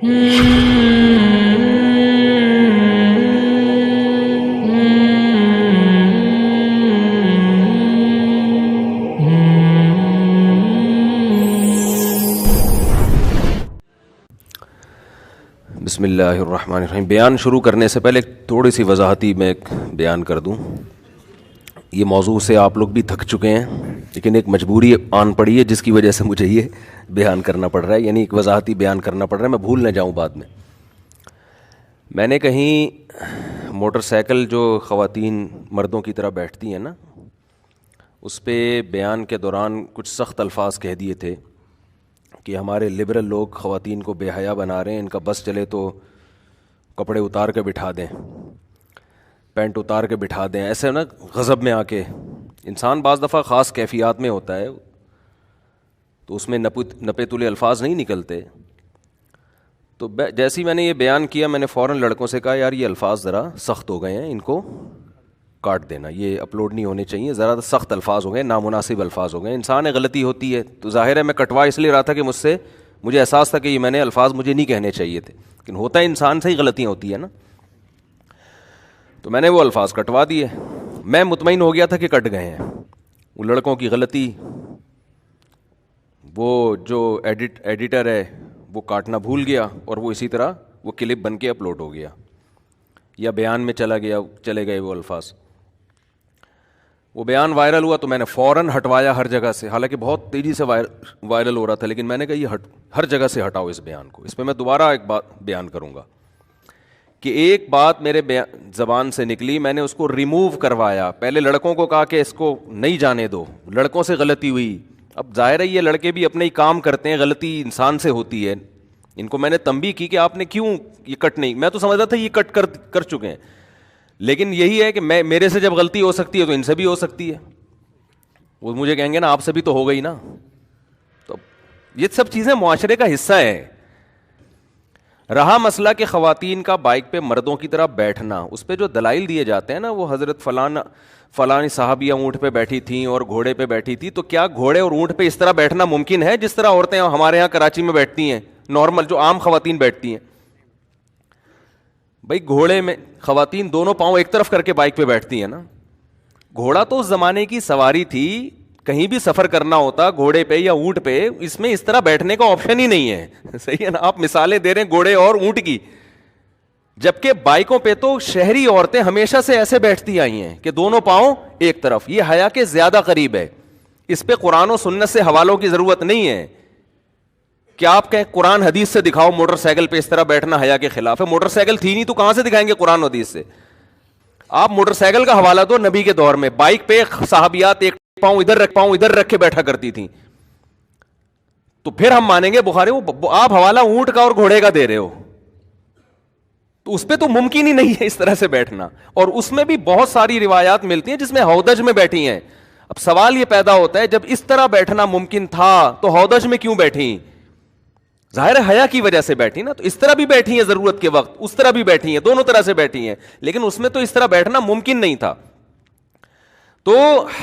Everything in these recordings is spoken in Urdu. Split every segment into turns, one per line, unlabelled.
بسم اللہ الرحمن الرحیم. بیان شروع کرنے سے پہلے تھوڑی سی وضاحتی میں بیان کر دوں. یہ موضوع سے آپ لوگ بھی تھک چکے ہیں، لیکن ایک مجبوری آن پڑی ہے جس کی وجہ سے مجھے یہ بیان کرنا پڑ رہا ہے، یعنی ایک وضاحتی بیان کرنا پڑ رہا ہے، میں بھول نہ جاؤں بعد میں. میں نے کہیں موٹر سائیکل جو خواتین مردوں کی طرح بیٹھتی ہیں نا، اس پہ بیان کے دوران کچھ سخت الفاظ کہہ دیے تھے کہ ہمارے لبرل لوگ خواتین کو بے حیا بنا رہے ہیں، ان کا بس چلے تو کپڑے اتار کے بٹھا دیں، پینٹ اتار کے بٹھا دیں. ایسے نا غضب میں آ کے انسان بعض دفعہ خاص کیفیات میں ہوتا ہے تو اس میں نپے تلے الفاظ نہیں نکلتے. تو جیسے ہی میں نے یہ بیان کیا، میں نے فوراً لڑکوں سے کہا یار یہ الفاظ ذرا سخت ہو گئے ہیں، ان کو کاٹ دینا، یہ اپلوڈ نہیں ہونے چاہیے، ذرا سخت الفاظ ہو گئے، نامناسب الفاظ ہو گئے. انسان ہے، غلطی ہوتی ہے، تو ظاہر ہے میں کٹوا اس لیے رہا تھا کہ مجھے احساس تھا کہ یہ میں نے الفاظ مجھے نہیں کہنے چاہیے تھے، لیکن ہوتا ہے انسان سے ہی غلطیاں ہوتی ہیں نا. تو میں نے وہ الفاظ کٹوا دیے. میں مطمئن ہو گیا تھا کہ کٹ گئے ہیں. وہ لڑکوں کی غلطی، وہ جو ایڈیٹر ہے وہ کاٹنا بھول گیا اور وہ اسی طرح وہ کلپ بن کے اپلوڈ ہو گیا یا بیان میں چلے گئے وہ الفاظ. وہ بیان وائرل ہوا تو میں نے فوراً ہٹوایا ہر جگہ سے، حالانکہ بہت تیزی سے وائرل ہو رہا تھا، لیکن میں نے کہا یہ ہر جگہ سے ہٹاؤ اس بیان کو. اس پہ میں دوبارہ ایک بات بیان کروں گا کہ ایک بات میرے زبان سے نکلی، میں نے اس کو ریموو کروایا. پہلے لڑکوں کو کہا کہ اس کو نہیں جانے دو، لڑکوں سے غلطی ہوئی. اب ظاہر ہے یہ لڑکے بھی اپنے ہی کام کرتے ہیں، غلطی انسان سے ہوتی ہے. ان کو میں نے تنبیہ کی کہ آپ نے کیوں یہ کٹ نہیں، میں تو سمجھ رہا تھا یہ کٹ کر چکے ہیں، لیکن یہی ہے کہ میرے سے جب غلطی ہو سکتی ہے تو ان سے بھی ہو سکتی ہے. وہ مجھے کہیں گے نا آپ سے بھی تو ہو گئی نا. تو یہ سب چیزیں معاشرے کا حصہ ہے. رہا مسئلہ کہ خواتین کا بائک پہ مردوں کی طرح بیٹھنا، اس پہ جو دلائل دیے جاتے ہیں نا، وہ حضرت فلانی صحابیہ اونٹ پہ بیٹھی تھیں اور گھوڑے پہ بیٹھی تھی، تو کیا گھوڑے اور اونٹ پہ اس طرح بیٹھنا ممکن ہے جس طرح عورتیں ہمارے ہاں کراچی میں بیٹھتی ہیں، نارمل جو عام خواتین بیٹھتی ہیں؟ بھائی گھوڑے میں خواتین دونوں پاؤں ایک طرف کر کے بائک پہ بیٹھتی ہیں نا. گھوڑا تو اس زمانے کی سواری تھی، کہیں بھی سفر کرنا ہوتا گھوڑے پہ یا اونٹ پہ، اس میں اس طرح بیٹھنے کا آپشن ہی نہیں ہے. صحیح ہے نا؟ آپ مثالیں دے رہے ہیں گھوڑے اور اونٹ کی، جبکہ بائکوں پہ تو شہری عورتیں ہمیشہ سے ایسے بیٹھتی آئی ہیں کہ دونوں پاؤں ایک طرف. یہ حیا کے زیادہ قریب ہے. اس پہ قرآن و سنت سے حوالوں کی ضرورت نہیں ہے کہ آپ کہیں قرآن حدیث سے دکھاؤ موٹر سائیکل پہ اس طرح بیٹھنا حیا کے خلاف ہے. موٹر سائیکل تھی نہیں تو کہاں سے دکھائیں گے قرآن و حدیث سے؟ آپ موٹر سائیکل کا حوالہ دو نبی کے دور میں، بائک پہ صحابیات ایک پاؤں ادھر رکھ کے بیٹھا کرتی تھیں، تو پھر ہم مانیں گے بخاری. آپ حوالہ اونٹ کا اور گھوڑے کا دے رہے ہو، تو اس پہ تو ممکن ہی نہیں ہے اس طرح سے بیٹھنا. اور اس میں بھی بہت ساری روایات ملتی ہیں جس میں ہودج میں بیٹھی ہیں. اب سوال یہ پیدا ہوتا ہے جب اس طرح بیٹھنا ممکن تھا تو ہودج میں کیوں بیٹھی؟ ظاہر ہے حیا کی وجہ سے بیٹھی نا. تو اس طرح بھی بیٹھی ہیں ضرورت کے وقت، اس طرح بھی بیٹھی ہیں، دونوں طرح سے بیٹھی ہیں، لیکن اس میں تو اس طرح بیٹھنا ممکن نہیں تھا. تو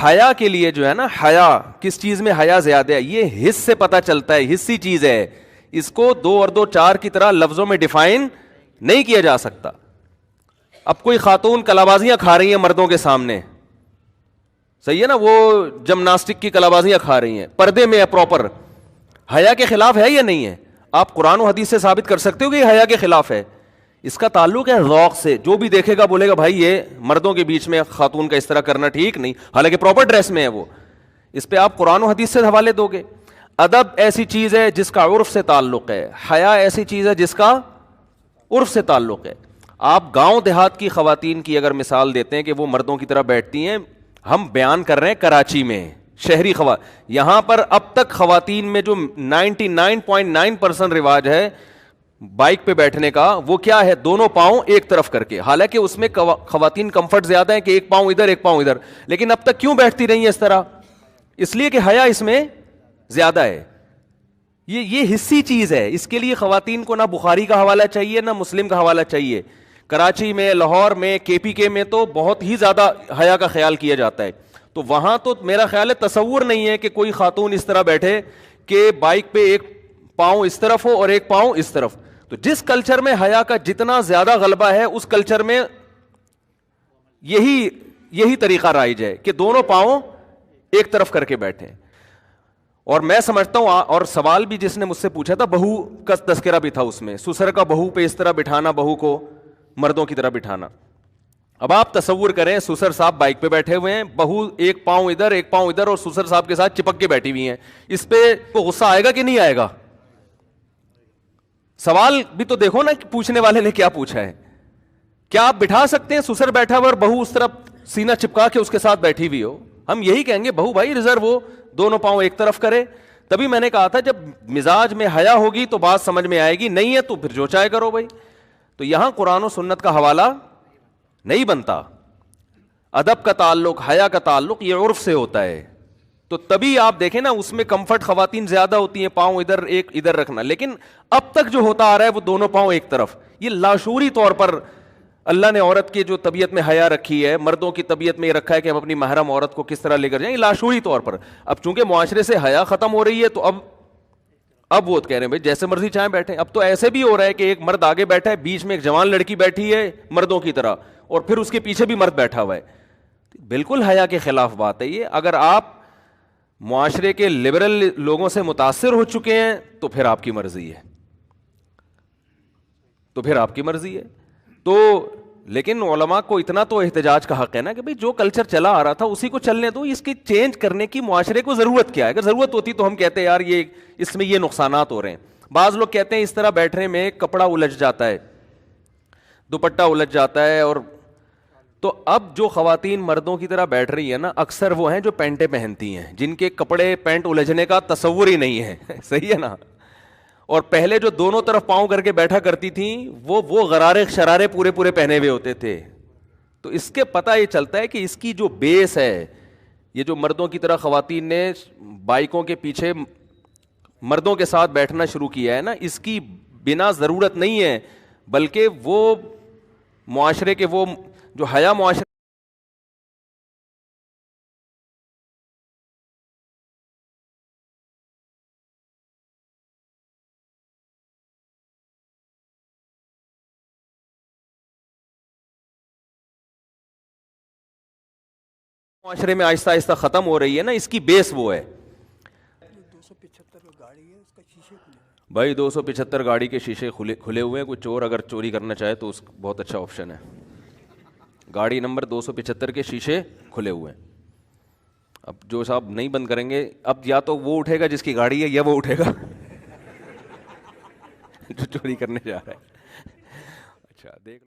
حیا کے لیے جو ہے نا، حیا کس چیز میں حیا زیادہ ہے یہ حس سے پتہ چلتا ہے، حسی چیز ہے. اس کو 2 اور 2 4 کی طرح لفظوں میں ڈیفائن نہیں کیا جا سکتا. اب کوئی خاتون کلابازیاں کھا رہی ہیں مردوں کے سامنے، صحیح ہے نا، وہ جمناسٹک کی کلابازیاں کھا رہی ہیں، پردے میں ہے پراپر، حیا کے خلاف ہے یا نہیں ہے؟ آپ قرآن و حدیث سے ثابت کر سکتے ہو کہ یہ حیا کے خلاف ہے؟ اس کا تعلق ہے ذوق سے. جو بھی دیکھے گا بولے گا بھائی یہ مردوں کے بیچ میں خاتون کا اس طرح کرنا ٹھیک نہیں، حالانکہ پراپر ڈریس میں ہے وہ. اس پہ آپ قرآن و حدیث سے حوالے دو گے. ادب ایسی چیز ہے جس کا عرف سے تعلق ہے، حیا ایسی چیز ہے جس کا عرف سے تعلق ہے. آپ گاؤں دیہات کی خواتین کی اگر مثال دیتے ہیں کہ وہ مردوں کی طرح بیٹھتی ہیں، ہم بیان کر رہے ہیں کراچی میں شہری یہاں پر اب تک خواتین میں جو 99.9% رواج ہے بائک پہ بیٹھنے کا، وہ کیا ہے؟ دونوں پاؤں ایک طرف کر کے. حالانکہ اس میں خواتین کمفرٹ زیادہ ہے کہ ایک پاؤں ادھر ایک پاؤں ادھر، لیکن اب تک کیوں بیٹھتی رہی ہیں اس طرح؟ اس لیے کہ حیا اس میں زیادہ ہے. یہ حصی چیز ہے. اس کے لیے خواتین کو نہ بخاری کا حوالہ چاہیے نہ مسلم کا حوالہ چاہیے. کراچی میں، لاہور میں، KPK میں تو بہت ہی زیادہ حیا کا خیال کیا جاتا ہے. تو وہاں تو میرا خیال ہے تصور نہیں ہے کہ کوئی خاتون اس طرح بیٹھے کہ بائک پہ ایک پاؤں اس طرف ہو اور ایک پاؤں اس طرف. تو تو جس کلچر میں حیا کا جتنا زیادہ غلبہ ہے اس کلچر میں یہی طریقہ رائج ہے کہ دونوں پاؤں ایک طرف کر کے بیٹھیں. اور میں سمجھتا ہوں, اور سوال بھی جس نے مجھ سے پوچھا تھا, بہو کا تذکرہ بھی تھا اس میں, سسر کا بہو پہ اس طرح بٹھانا, بہو کو مردوں کی طرح بٹھانا. اب آپ تصور کریں سسر صاحب بائک پہ بیٹھے ہوئے ہیں, بہو ایک پاؤں ادھر ایک پاؤں ادھر, اور سسر صاحب کے ساتھ چپک کے بیٹھی ہوئی ہیں. اس پہ کو غصہ آئے گا کہ نہیں آئے گا؟ سوال بھی تو دیکھو نا کہ پوچھنے والے نے کیا پوچھا ہے. کیا آپ بٹھا سکتے ہیں سسر بیٹھا ہوا اور بہو اس طرف سینہ چپکا کے اس کے ساتھ بیٹھی ہوئی ہو؟ ہم یہی کہیں گے بہو بھائی ریزرو ہو, دونوں پاؤں ایک طرف کرے. تبھی میں نے کہا تھا جب مزاج میں حیا ہوگی تو بات سمجھ میں آئے گی, نہیں ہے تو پھر جو چاہے کرو بھائی. تو یہاں قرآن و سنت کا حوالہ نہیں بنتا. ادب کا تعلق, حیا کا تعلق یہ عرف سے ہوتا ہے. تو تبھی آپ دیکھیں نا اس میں کمفرٹ خواتین زیادہ ہوتی ہیں, پاؤں ادھر ایک ادھر رکھنا. لیکن اب تک جو ہوتا آ رہا ہے وہ دونوں پاؤں ایک طرف. یہ لاشعوری طور پر اللہ نے عورت کی جو طبیعت میں حیا رکھی ہے, مردوں کی طبیعت میں یہ رکھا ہے کہ ہم اپنی محرم عورت کو کس طرح لے کر جائیں, یہ لاشعوری طور پر. اب چونکہ معاشرے سے حیا ختم ہو رہی ہے تو اب وہ کہہ رہے ہیں بھائی جیسے مرضی چاہیں بیٹھیں. اب تو ایسے بھی ہو رہا ہے کہ ایک مرد آگے بیٹھا ہے, بیچ میں ایک جوان لڑکی بیٹھی ہے مردوں کی طرح, اور پھر اس کے پیچھے بھی مرد بیٹھا ہوا ہے. بالکل حیا کے خلاف بات ہے یہ. اگر آپ معاشرے کے لبرل لوگوں سے متاثر ہو چکے ہیں تو پھر آپ کی مرضی ہے, تو لیکن علماء کو اتنا تو احتجاج کا حق ہے نا کہ بھئی جو کلچر چلا آ رہا تھا اسی کو چلنے دو. اس کی چینج کرنے کی معاشرے کو ضرورت کیا ہے؟ اگر ضرورت ہوتی تو ہم کہتے ہیں یار یہ اس میں یہ نقصانات ہو رہے ہیں. بعض لوگ کہتے ہیں اس طرح بیٹھنے میں کپڑا الجھ جاتا ہے, دوپٹہ الجھ جاتا ہے. اور تو اب جو خواتین مردوں کی طرح بیٹھ رہی ہیں نا, اکثر وہ ہیں جو پینٹیں پہنتی ہیں, جن کے کپڑے پینٹ الجھنے کا تصور ہی نہیں ہے. صحیح ہے نا؟ اور پہلے جو دونوں طرف پاؤں کر کے بیٹھا کرتی تھیں وہ غرارے شرارے پورے پہنے ہوئے ہوتے تھے. تو اس کے پتہ یہ چلتا ہے کہ اس کی جو بیس ہے, یہ جو مردوں کی طرح خواتین نے بائکوں کے پیچھے مردوں کے ساتھ بیٹھنا شروع کیا ہے نا, اس کی بنا ضرورت نہیں ہے, بلکہ وہ معاشرے کے وہ جو حیا معاشرے میں آہستہ آہستہ ختم ہو رہی ہے نا, اس کی بیس وہ ہے.
275 گاڑی ہے, اس کا شیشے کھلے
بھائی 275 گاڑی کے شیشے کھلے ہوئے ہیں. کوئی چور اگر چوری کرنا چاہے تو اس بہت اچھا آپشن ہے. گاڑی نمبر 275 کے شیشے کھلے ہوئے ہیں. اب جو صاحب نہیں بند کریں گے, اب یا تو وہ اٹھے گا جس کی گاڑی ہے, یا وہ اٹھے گا جو چوری کرنے جا رہا ہے. اچھا دیکھ